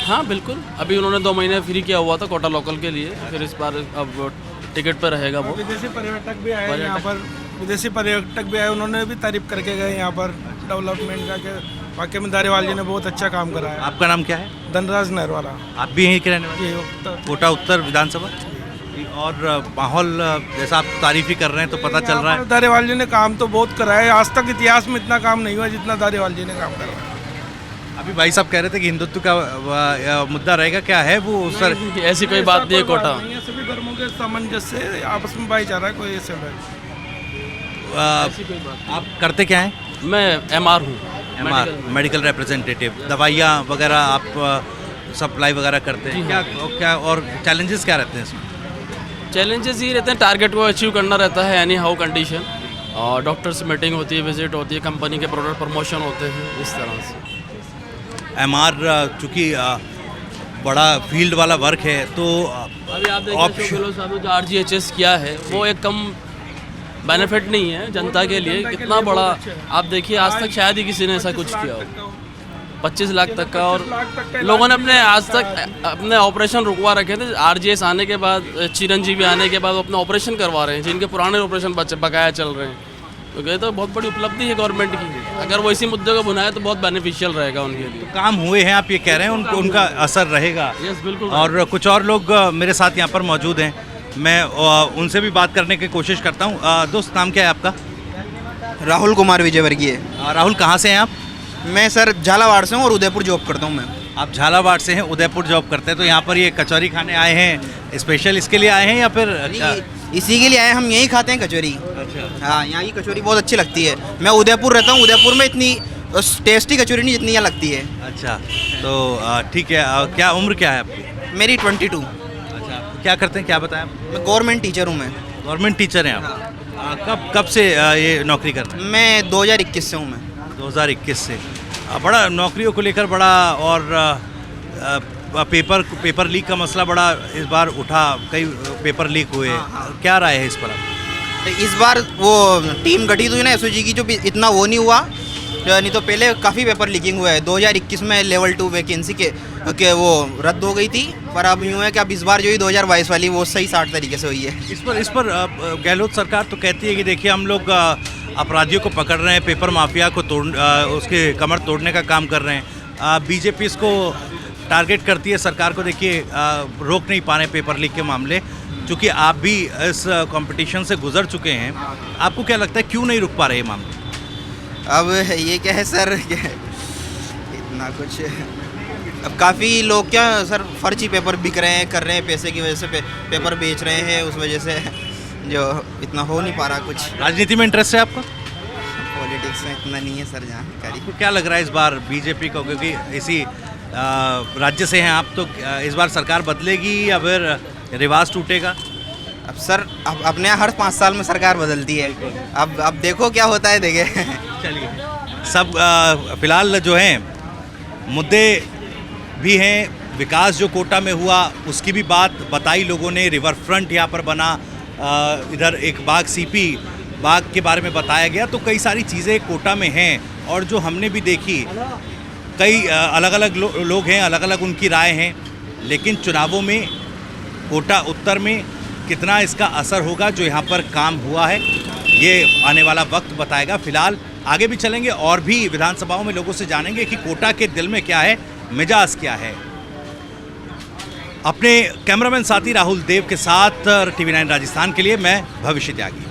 हाँ बिल्कुल, अभी उन्होंने 2 महीने फ्री किया हुआ था कोटा लोकल के लिए, फिर इस बार अब टिकट पर रहेगा वो। विदेशी पर्यटक भी आए यहाँ पर, विदेशी पर्यटक भी आए, उन्होंने भी तारीफ करके गए यहाँ पर डेवलपमेंट का, कि वाकई में धारीवाल जी ने बहुत अच्छा काम करा है। आपका नाम क्या है? धनराज नहरवाला। आप भी यहीं के रहने वाले? कोटा उत्तर विधानसभा। और माहौल जैसा आप तारीफ ही कर रहे हैं, तो पता चल रहा है धारीवाल जी ने काम तो बहुत करा है। आज तक इतिहास में इतना काम नहीं हुआ जितना धारीवाल जी ने काम करा है। अभी भाई साहब कह रहे थे कि हिंदुत्व का मुद्दा रहेगा, क्या है वो सर? ऐसी कोई बात नहीं है कोटा। सभी धर्मों के सामंजस्य से आपस में भाईचारा कोई ऐसे आप करते क्या हैं? मैं MR हूँ। MR, medical representative. दवाइयाँ वगैरह आप सप्लाई वगैरह करते हैं? क्या और चैलेंजेस क्या रहते हैं इसमें? चैलेंजेस ये रहते हैं, टारगेट को अचीव करना रहता है एनी हाउ कंडीशन, और डॉक्टर से मीटिंग होती है, विजिट होती है, कंपनी के प्रोडक्ट प्रमोशन होते हैं, इस तरह से। MR चूँकि बड़ा फील्ड वाला वर्क है, तो अभी आप देखिए साहब जो RGHS किया है वो एक कम बेनिफिट नहीं है जनता के लिए। इतना बड़ा आप देखिए, आज तक शायद ही किसी ने ऐसा कुछ किया हो। 25 लाख तक का, और लोगों ने अपने आज तक अपने ऑपरेशन रुकवा रखे थे। RGS आने के बाद, चिरंजीवी आने के बाद अपने ऑपरेशन करवा रहे हैं, जिनके पुराने ऑपरेशन बकाया चल रहे हैं। तो ये तो बहुत बड़ी उपलब्धि है गवर्नमेंट की। अगर वो इसी मुद्दे को बुनाए तो बहुत बेनिफिशियल रहेगा उनके लिए। काम हुए हैं, आप ये कह रहे हैं, उनका असर रहेगा? यस बिल्कुल। और कुछ और लोग मेरे साथ यहाँ पर मौजूद हैं, मैं उनसे भी बात करने की कोशिश करता हूँ। दोस्त, नाम क्या है आपका? राहुल कुमार विजयवर्गीय। राहुल, कहाँ से हैं आप? मैं सर झालावाड़ से हूँ और उदयपुर जॉब करता हूँ मैं। आप झालावाड़ से हैं, उदयपुर जॉब करते हैं, तो यहाँ पर ये कचौरी खाने आए हैं, स्पेशल इसके लिए आए हैं या फिर इसी के लिए आए, हम यहीं खाते हैं कचौरी। अच्छा। हाँ, यहाँ की कचौरी बहुत अच्छी लगती है। मैं उदयपुर रहता हूँ, उदयपुर में इतनी टेस्टी कचौरी नहीं जितनी यहाँ लगती है। अच्छा, तो ठीक है। क्या उम्र क्या है आपकी? मेरी 22। अच्छा, क्या करते हैं, क्या बताएं? मैं गवर्नमेंट टीचर हूँ। मैं गवर्नमेंट टीचर हैं आप? कब से ये नौकरी कर रहे हैं? मैं 2021 से हूँ। मैं 2021 से। बड़ा नौकरियों को लेकर बड़ा, और पेपर लीक का मसला बड़ा इस बार उठा, कई पेपर लीक हुए। क्या राय है इस पर? इस बार वो टीम गठित हुई ना एसओजी की, जो भी इतना वो नहीं हुआ, नहीं तो पहले काफ़ी पेपर लीकिंग हुआ है। 2021 में लेवल 2 वैकेंसी के वो रद्द हो गई थी, पर अब यूँ है कि अब इस बार जो ही 2022 वाली वो सही 60 तरीके से हुई है। इस पर गहलोत सरकार तो कहती है कि देखिए हम लोग अपराधियों को पकड़ रहे हैं, पेपर माफिया को उसके कमर तोड़ने का काम कर रहे हैं। बीजेपी इसको टारगेट करती है सरकार को, देखिए रोक नहीं पा रहे पेपर लीक के मामले, क्योंकि आप भी इस कंपटीशन से गुजर चुके हैं। आपको क्या लगता है क्यों नहीं रुक पा रहे ये मामले? अब ये क्या है सर, इतना कुछ, अब काफ़ी लोग क्या सर फर्जी पेपर बिक रहे हैं, कर रहे हैं, पैसे की वजह से पेपर बेच रहे हैं, उस वजह से जो इतना हो नहीं पा रहा कुछ। राजनीति में इंटरेस्ट है आपका? पॉलिटिक्स में इतना नहीं है सर जानकारी। तो क्या लग रहा है इस बार बीजेपी को, क्योंकि इसी राज्य से हैं आप, तो इस बार सरकार बदलेगी या फिर रिवाज टूटेगा? अब सर अब अपने यहाँ हर 5 साल में सरकार बदलती है, अब देखो क्या होता है, देखे। चलिए, सब फिलहाल जो हैं मुद्दे भी हैं, विकास जो कोटा में हुआ उसकी भी बात बताई लोगों ने, रिवर फ्रंट यहाँ पर बना, इधर एक बाग सीपी बाग के बारे में बताया गया, तो कई सारी चीज़ें कोटा में हैं और जो हमने भी देखी, कई अलग अलग लोग हैं, अलग अलग उनकी राय हैं, लेकिन चुनावों में कोटा उत्तर में कितना इसका असर होगा जो यहाँ पर काम हुआ है, ये आने वाला वक्त बताएगा। फिलहाल आगे भी चलेंगे और भी विधानसभाओं में लोगों से जानेंगे कि कोटा के दिल में क्या है, मिजाज क्या है। अपने कैमरामैन साथी राहुल देव के साथ TV9 राजस्थान के लिए मैं भविष्य त्यागी।